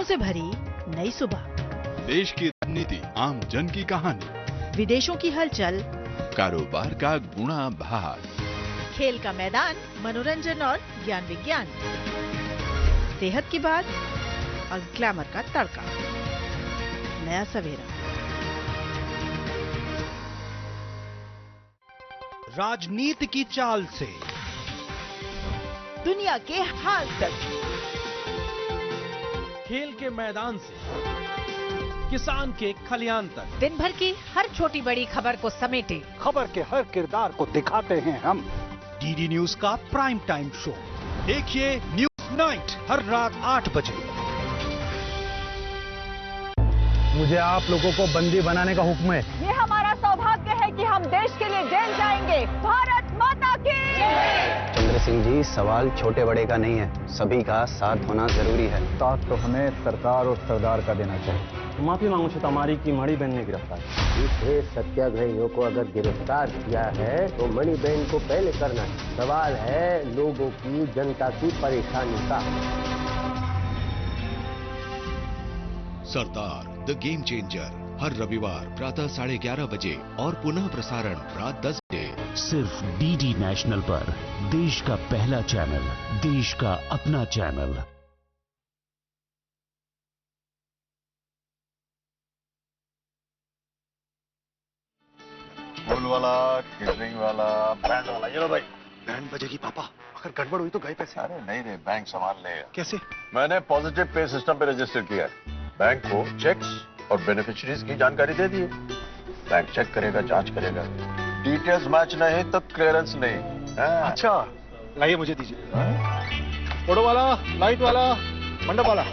खबरों से भरी नई सुबह, देश की राजनीति, आम जन की कहानी, विदेशों की हलचल, कारोबार का गुणा भाग, खेल का मैदान, मनोरंजन और ज्ञान विज्ञान, सेहत की बात और ग्लैमर का तड़का। नया सवेरा। राजनीति की चाल से दुनिया के हाल तक, खेल के मैदान से किसान के खलियान तक, दिन भर की हर छोटी बड़ी खबर को समेटे खबर के हर किरदार को दिखाते हैं हम। डीडी न्यूज का प्राइम टाइम शो देखिए न्यूज नाइट हर रात 8 बजे। मुझे आप लोगों को बंदी बनाने का हुक्म है। ये हमारा सौभाग्य है कि हम देश के लिए जेल जाएंगे। भारत माता की। चंद्र सिंह जी, सवाल छोटे बड़े का नहीं है, सभी का साथ होना जरूरी है। साथ तो हमें सरकार और सरदार का देना चाहिए। माफी मांगू छो हमारी की मणि बहन ने गिरफ्तार। इस सत्याग्रहियों को अगर गिरफ्तार किया है तो मणि बहन को पहले करना है। सवाल है लोगों की, जनता की परेशानी का। सरदार द गेम चेंजर हर रविवार प्रातः 11:30 बजे और पुनः प्रसारण रात 10 बजे, सिर्फ डीडी नेशनल पर। देश का पहला चैनल, देश का अपना चैनल। फूल वाला, केटरिंग वाला, बैंड वाला, ये लो भाई। बैंड बजेगी पापा, अगर गड़बड़ हुई तो गए पैसे। अरे नहीं रे, बैंक संभाल लेगा। कैसे? मैंने पॉजिटिव पे सिस्टम पे रजिस्टर किया है। बैंक को चेक्स और बेनिफिशियरीज की जानकारी दे दी है। बैंक चेक करेगा, जांच करेगा, डिटेल्स मैच नहीं तो क्लियरेंस नहीं। अच्छा, लाइए मुझे दीजिए। फोटो वाला, लाइट वाला, मंडप वाला।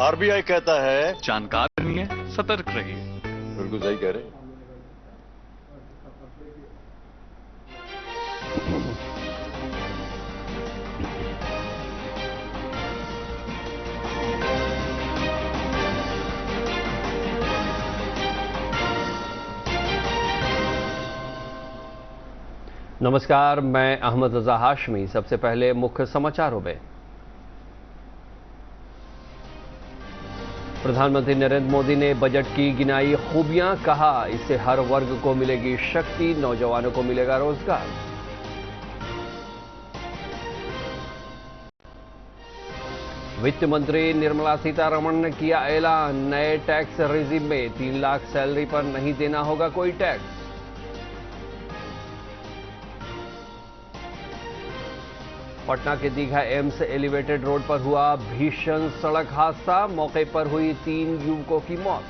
आरबीआई कहता है जानकार बनिए, सतर्क रहिए। बिल्कुल सही कह रहे। नमस्कार, मैं अहमद रजा हाशमी। सबसे पहले मुख्य समाचारों में। प्रधानमंत्री नरेंद्र मोदी ने बजट की गिनाई खूबियां, कहा इससे हर वर्ग को मिलेगी शक्ति, नौजवानों को मिलेगा रोजगार। वित्त मंत्री निर्मला सीतारमण ने किया ऐलान, नए टैक्स रेजिम में 3 लाख सैलरी पर नहीं देना होगा कोई टैक्स। पटना के दीघा एम्स एलिवेटेड रोड पर हुआ भीषण सड़क हादसा, मौके पर हुई 3 युवकों की मौत।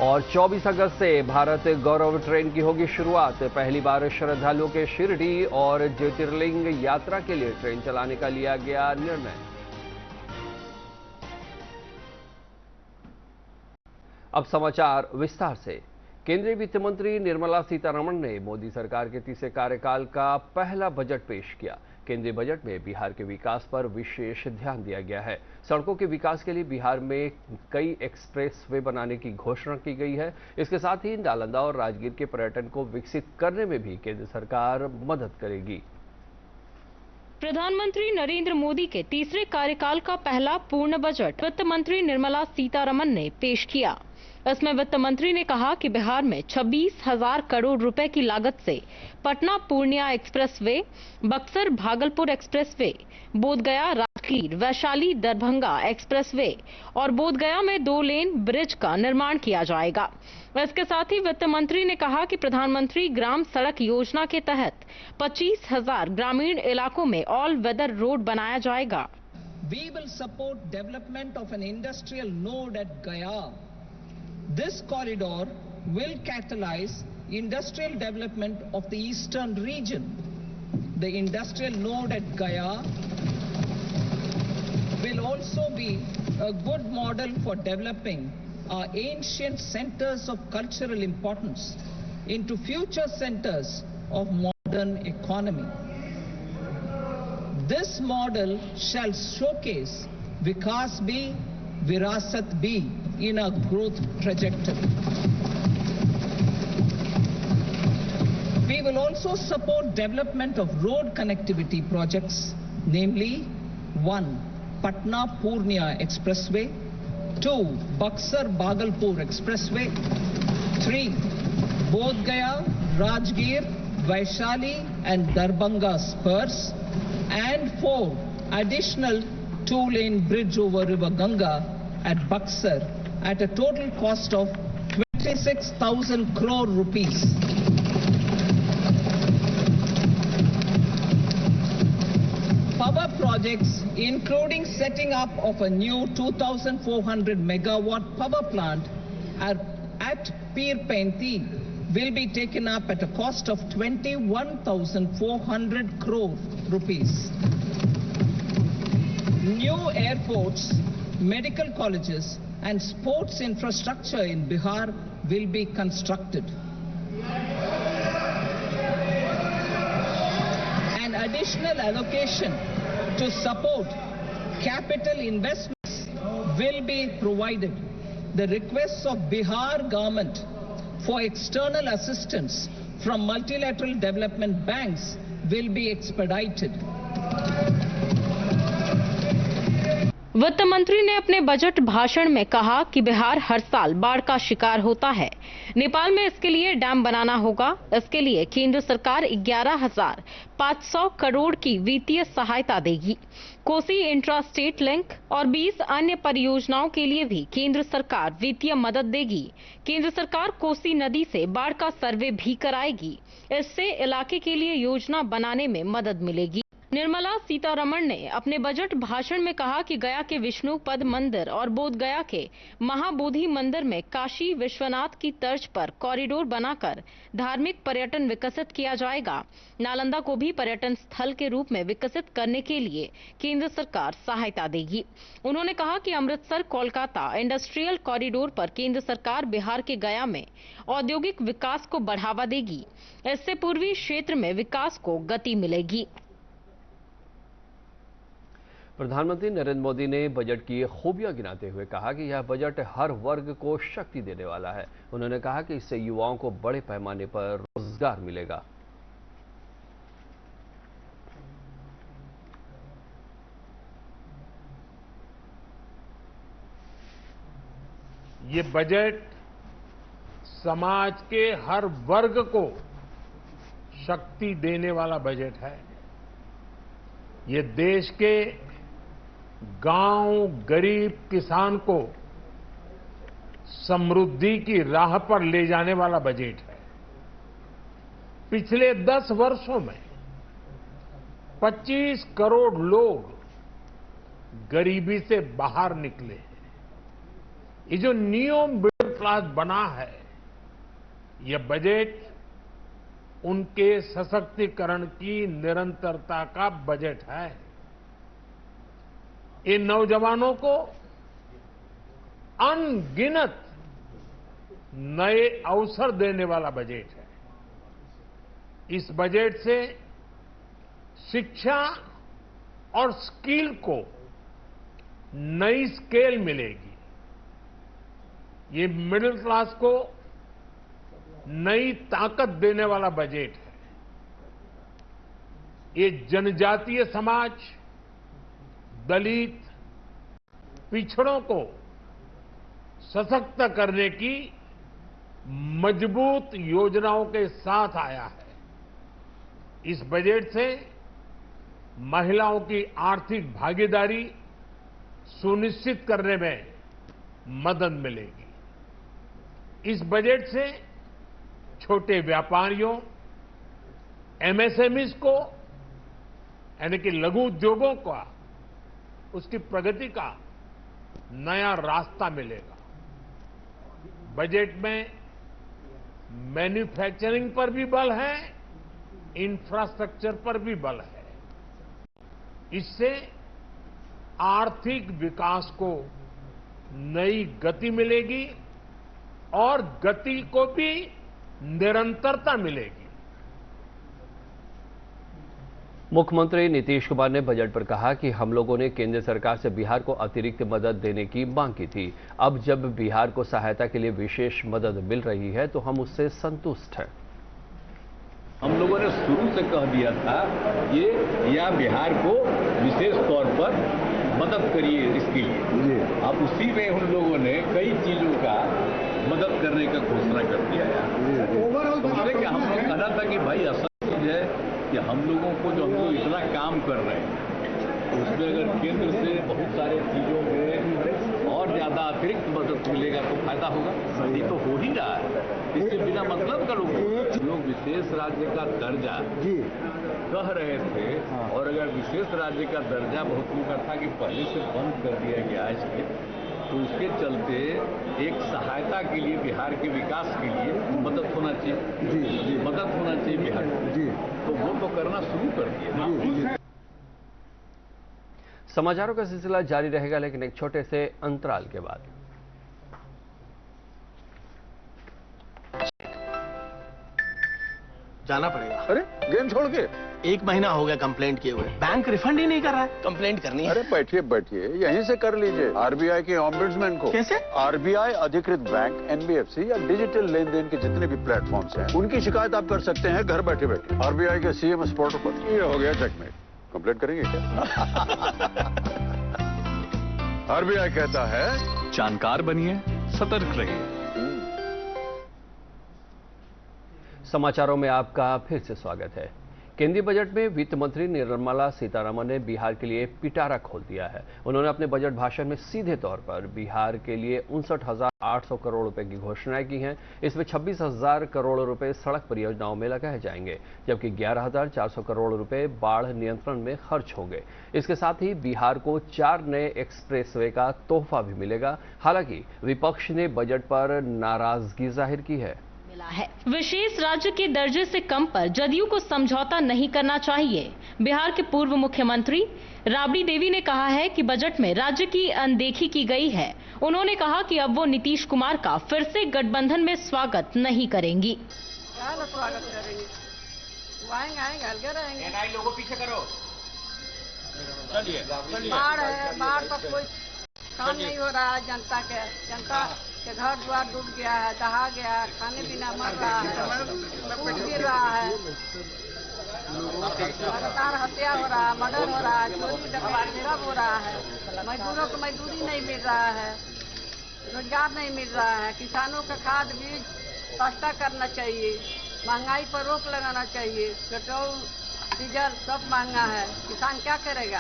और 24 अगस्त से भारत गौरव ट्रेन की होगी शुरुआत। पहली बार श्रद्धालुओं के शिरडी और ज्योतिर्लिंग यात्रा के लिए ट्रेन चलाने का लिया गया निर्णय। अब समाचार विस्तार से। केंद्रीय वित्त मंत्री निर्मला सीतारमण ने मोदी सरकार के तीसरे कार्यकाल का पहला बजट पेश किया। केंद्रीय बजट में बिहार के विकास पर विशेष ध्यान दिया गया है। सड़कों के विकास के लिए बिहार में कई एक्सप्रेसवे बनाने की घोषणा की गई है। इसके साथ ही नालंदा और राजगीर के पर्यटन को विकसित करने में भी केंद्र सरकार मदद करेगी। प्रधानमंत्री नरेंद्र मोदी के तीसरे कार्यकाल का पहला पूर्ण बजट वित्त मंत्री निर्मला सीतारमण ने पेश किया। इसमें वित्त मंत्री ने कहा कि बिहार में 26,000 करोड़ रुपए की लागत से Patna Purnia expressway, Buxar Bhagalpur expressway, Bodhgaya Rajgir Vaishali Darbhanga expressway और बोधगया में 2 लेन ब्रिज का निर्माण किया जाएगा। इसके साथ ही वित्त मंत्री ने कहा कि प्रधानमंत्री ग्राम सड़क योजना के तहत 25,000 ग्रामीण इलाकों में ऑल वेदर रोड बनाया जाएगा। We will support development of an industrial node at Gaya. This corridor will catalyze industrial development of the eastern region. The industrial node at Gaya will also be a good model for developing our ancient centers of cultural importance into future centers of modern economy. This model shall showcase Vikas Bhi, Virasat Bhi in a growth trajectory. We will also support development of road connectivity projects, namely 1. Patna-Purnia Expressway, 2. Buxar-Bhagalpur Expressway, 3. Bodh Gaya, Rajgir, Vaishali and Darbhanga spurs, and 4. Additional 2-lane bridge over River Ganga at Buxar at a total cost of 26,000 crore rupees. Power projects, including setting up of a new 2,400 megawatt power plant at Pirpenti, will be taken up at a cost of 21,400 crore rupees. New airports, medical colleges and sports infrastructure in Bihar will be constructed. An additional allocation to support capital investments will be provided. The requests of Bihar government for external assistance from multilateral development banks will be expedited. वित्त मंत्री ने अपने budget भाषण में कहा कि बिहार हर साल बाढ़ का शिकार होता है। नेपाल में इसके लिए डैम बनाना होगा। इसके लिए केंद्र सरकार 11,500 करोड़ की वित्तीय सहायता देगी। कोसी इंट्रा स्टेट लिंक और 20 अन्य परियोजनाओं के लिए भी केंद्र सरकार वित्तीय मदद देगी। केंद्र सरकार कोसी नदी से बाढ़ का सर्वे भी कराएगी। इससे इलाके के लिए योजना बनाने में मदद मिलेगी। निर्मला सीतारमण ने अपने बजट भाषण में कहा कि गया के विष्णुपद मंदिर और बोध गया के महाबोधि मंदिर में काशी विश्वनाथ की तर्ज पर कॉरिडोर बनाकर धार्मिक पर्यटन विकसित किया जाएगा। नालंदा को भी पर्यटन स्थल के रूप में विकसित करने के लिए केंद्र सरकार सहायता देगी। उन्होंने कहा कि अमृतसर कोलकाता इंडस्ट्रियल कॉरिडोर पर केंद्र सरकार बिहार के गया में औद्योगिक विकास को बढ़ावा देगी। इससे पूर्वी क्षेत्र में विकास को गति मिलेगी। प्रधानमंत्री नरेंद्र मोदी ने बजट की खूबियां गिनाते हुए कहा कि यह बजट हर वर्ग को शक्ति देने वाला है। उन्होंने कहा कि इससे युवाओं को बड़े पैमाने पर रोजगार मिलेगा। ये बजट समाज के हर वर्ग को शक्ति देने वाला बजट है। ये देश के गांव गरीब किसान को समृद्धि की राह पर ले जाने वाला बजट है। पिछले 10 वर्षों में 25 करोड़ लोग गरीबी से बाहर निकले हैं। ये जो न्यू मिडिल क्लास बना है, यह बजट उनके सशक्तिकरण की निरंतरता का बजट है। इन नौजवानों को अनगिनत नए अवसर देने वाला बजट है। इस बजट से शिक्षा और स्किल को नई स्केल मिलेगी। ये मिडिल क्लास को नई ताकत देने वाला बजट है। ये जनजातीय समाज, दलित, पिछड़ों को सशक्त करने की मजबूत योजनाओं के साथ आया है। इस बजट से महिलाओं की आर्थिक भागीदारी सुनिश्चित करने में मदद मिलेगी। इस बजट से छोटे व्यापारियों, एमएसएमईज को यानी कि लघु उद्योगों का उसकी प्रगति का नया रास्ता मिलेगा। बजट में मैन्युफैक्चरिंग पर भी बल है, इंफ्रास्ट्रक्चर पर भी बल है। इससे आर्थिक विकास को नई गति मिलेगी और गति को भी निरंतरता मिलेगी। मुख्यमंत्री नीतीश कुमार ने बजट पर कहा कि हम लोगों ने केंद्र सरकार से बिहार को अतिरिक्त मदद देने की मांग की थी। अब जब बिहार को सहायता के लिए विशेष मदद मिल रही है तो हम उससे संतुष्ट हैं। हम लोगों ने शुरू से कह दिया था ये या बिहार को विशेष तौर पर मदद करिए इसके लिए। अब उसी में उन लोगों ने कई चीजों का मदद करने का घोषणा कर दिया है। तो क्या हम लोग कहना था कि भाई असल चीज है कि हम लोगों को जो हम लोग इतना काम कर रहे हैं तो उसमें अगर केंद्र से बहुत सारे चीजों में और ज्यादा अतिरिक्त मदद मिलेगा तो फायदा होगा। ये तो हो ही रहा है, इसके बिना मतलब का लोग विशेष राज्य का दर्जा कह रहे थे और अगर विशेष राज्य का दर्जा बहुत लोगों का था कि पहले से बंद कर दिया गया है तो उसके चलते एक सहायता के लिए बिहार के विकास के लिए मदद होना चाहिए, मदद होना चाहिए बिहार को, तो वो तो करना शुरू कर दिया। समाचारों का सिलसिला जारी रहेगा लेकिन एक छोटे से अंतराल के बाद। जाना पड़ेगा। अरे गेम छोड़ के 1 महीना हो गया कंप्लेंट किए हुए, बैंक रिफंड ही नहीं कर रहा है। कंप्लेंट करनी है। अरे बैठिए बैठिए, यहीं से कर लीजिए आरबीआई के ऑम्बुड्समैन को। कैसे? आरबीआई अधिकृत बैंक, एनबीएफसी या डिजिटल लेन देन के जितने भी प्लेटफॉर्म्स हैं उनकी शिकायत आप कर सकते हैं घर बैठे बैठे आरबीआई के सीएमएस पोर्टल पर। ये हो गया चेकमेट। कंप्लेंट करेंगे क्या? आरबीआई कहता है जानकार बनिए, सतर्क रहिए। समाचारों में आपका फिर से स्वागत है। केंद्रीय बजट में वित्त मंत्री निर्मला सीतारमण ने बिहार के लिए पिटारा खोल दिया है। उन्होंने अपने बजट भाषण में सीधे तौर पर बिहार के लिए 59,800 करोड़ रुपए की घोषणाएं की हैं। इसमें 26,000 करोड़ रुपए सड़क परियोजनाओं में लगाए जाएंगे, जबकि 11,400 करोड़ रुपए बाढ़ नियंत्रण में खर्च होंगे। इसके साथ ही बिहार को 4 नए एक्सप्रेसवे का तोहफा भी मिलेगा। हालांकि विपक्ष ने बजट पर नाराजगी जाहिर की है। है विशेष राज्य के दर्जे से कम पर जदयू को समझौता नहीं करना चाहिए। बिहार के पूर्व मुख्यमंत्री राबड़ी देवी ने कहा है कि बजट में राज्य की अनदेखी की गई है। उन्होंने कहा कि अब वो नीतीश कुमार का फिर से गठबंधन में स्वागत नहीं करेंगी। स्वागत करेंगे, आएंगे हल्के रहेंगे। लोगों पीछे करो। चलिए। बाढ़ है, बाढ़ पर कोई काम नहीं हो रहा है। जनता के घर द्वार डूब गया है, दहा गया है, खाने पीना मर रहा है, फूल गिर रहा है, लगातार हत्या हो रहा है, मर्डर हो रहा है, चोरी डकैती हो रहा है, मजदूरों को मजदूरी नहीं मिल रहा है, रोजगार नहीं मिल रहा है। किसानों का खाद बीज सस्ता करना चाहिए, महंगाई पर रोक लगाना चाहिए। पेट्रोल डीजल सब महंगा है, किसान क्या करेगा?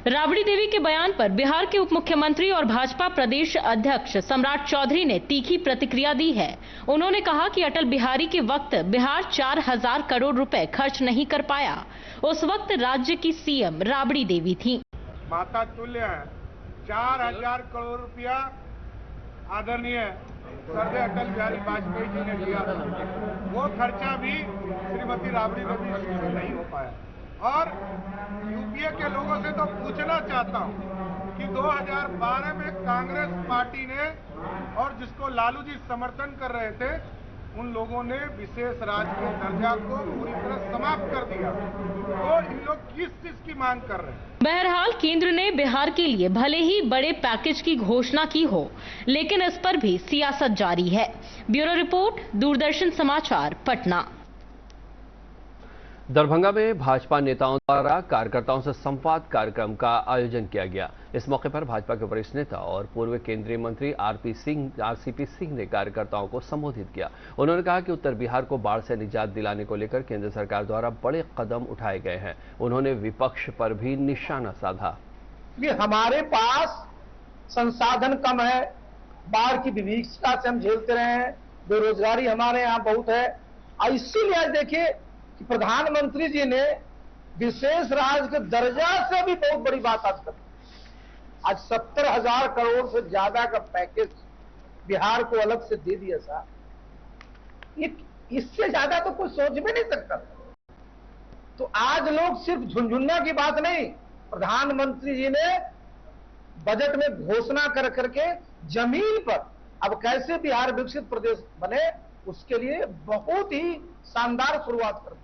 राबड़ी देवी के बयान पर बिहार के उप मुख्यमंत्री और भाजपा प्रदेश अध्यक्ष सम्राट चौधरी ने तीखी प्रतिक्रिया दी है। उन्होंने कहा कि अटल बिहारी के वक्त बिहार 4,000 करोड़ रुपए खर्च नहीं कर पाया। उस वक्त राज्य की सीएम राबड़ी देवी थी। माता तुल्य है। 4,000 करोड़ रुपया आदरणीय स्वर्गीय अटल बिहारी वाजपेयी जी ने दिया था। वो खर्चा भी श्रीमती राबड़ी देवी से नहीं हो पाया। और यूपीए के लोगों से तो पूछना चाहता हूं कि 2012 में कांग्रेस पार्टी ने और जिसको लालू जी समर्थन कर रहे थे उन लोगों ने विशेष राज्य के दर्जा को पूरी तरह समाप्त कर दिया। तो इन लोग किस चीज की मांग कर रहे हैं? बहरहाल केंद्र ने बिहार के लिए भले ही बड़े पैकेज की घोषणा की हो, लेकिन इस पर भी सियासत जारी है। ब्यूरो रिपोर्ट, दूरदर्शन समाचार, पटना। दरभंगा में भाजपा नेताओं द्वारा कार्यकर्ताओं से संवाद कार्यक्रम का आयोजन किया गया। इस मौके पर भाजपा के वरिष्ठ नेता और पूर्व केंद्रीय मंत्री आरसीपी सिंह ने कार्यकर्ताओं को संबोधित किया। उन्होंने कहा कि उत्तर बिहार को बाढ़ से निजात दिलाने को लेकर केंद्र सरकार द्वारा बड़े कदम उठाए गए हैं। उन्होंने विपक्ष पर भी निशाना साधा। हमारे पास संसाधन कम है, बाढ़ की विभीषिका से हम झेलते रहे हैं, बेरोजगारी हमारे यहाँ बहुत है। इसीलिए आज देखिए कि प्रधानमंत्री जी ने विशेष राज्य के दर्जा से भी बहुत बड़ी बात आज कर, आज 70,000 करोड़ से ज्यादा का पैकेज बिहार को अलग से दे दिया साहब। ये इससे ज्यादा तो कोई सोच भी नहीं सकता। तो आज लोग सिर्फ झुनझुना की बात नहीं, प्रधानमंत्री जी ने बजट में घोषणा कर करके जमीन पर अब कैसे बिहार विकसित प्रदेश बने उसके लिए बहुत ही शानदार शुरुआत कर दी।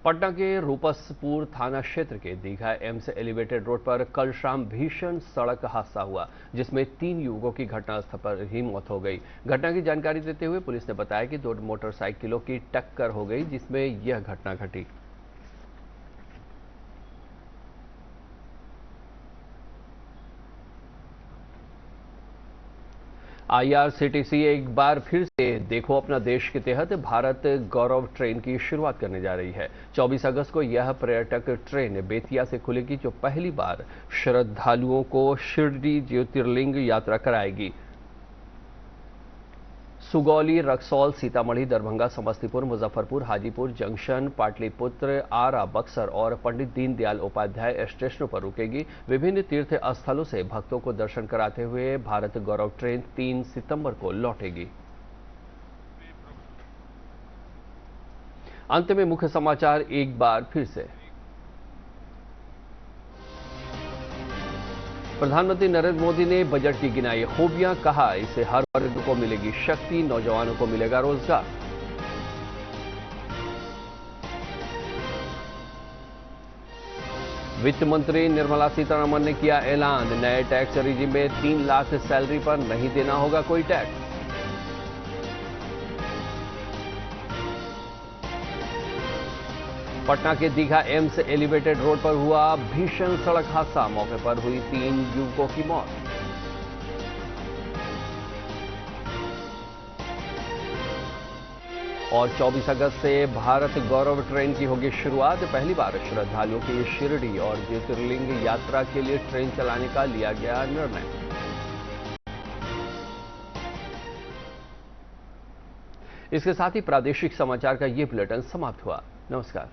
पटना के रूपसपुर थाना क्षेत्र के दीघा एम्स एलिवेटेड रोड पर कल शाम भीषण सड़क हादसा हुआ, जिसमें 3 युवकों की घटनास्थल पर ही मौत हो गई। घटना की जानकारी देते हुए पुलिस ने बताया कि 2 मोटरसाइकिलों की टक्कर हो गई, जिसमें यह घटना घटी। IRCTC एक बार फिर से देखो अपना देश के तहत भारत गौरव ट्रेन की शुरुआत करने जा रही है। 24 अगस्त को यह पर्यटक ट्रेन बेतिया से खुलेगी, जो पहली बार श्रद्धालुओं को शिरडी ज्योतिर्लिंग यात्रा कराएगी। सुगौली, रक्सौल, सीतामढ़ी, दरभंगा, समस्तीपुर, मुजफ्फरपुर, हाजीपुर जंक्शन, पाटलिपुत्र, आरा, बक्सर और पंडित दीनदयाल उपाध्याय स्टेशनों पर रुकेगी। विभिन्न तीर्थ स्थलों से भक्तों को दर्शन कराते हुए भारत गौरव ट्रेन 3 सितंबर को लौटेगी। अंत में मुख्य समाचार एक बार फिर से। प्रधानमंत्री नरेंद्र मोदी ने बजट की गिनाई खूबियां, कहा इससे हर वर्ग को मिलेगी शक्ति, नौजवानों को मिलेगा रोजगार। वित्त मंत्री निर्मला सीतारमण ने किया ऐलान, नए टैक्स रिजीम में 3 लाख सैलरी पर नहीं देना होगा कोई टैक्स। पटना के दीघा एम्स एलिवेटेड रोड पर हुआ भीषण सड़क हादसा, मौके पर हुई 3 युवकों की मौत। और 24 अगस्त से भारत गौरव ट्रेन की होगी शुरुआत। पहली बार श्रद्धालुओं की शिरडी और ज्योतिर्लिंग यात्रा के लिए ट्रेन चलाने का लिया गया निर्णय। इसके साथ ही प्रादेशिक समाचार का ये बुलेटिन समाप्त हुआ। नमस्कार।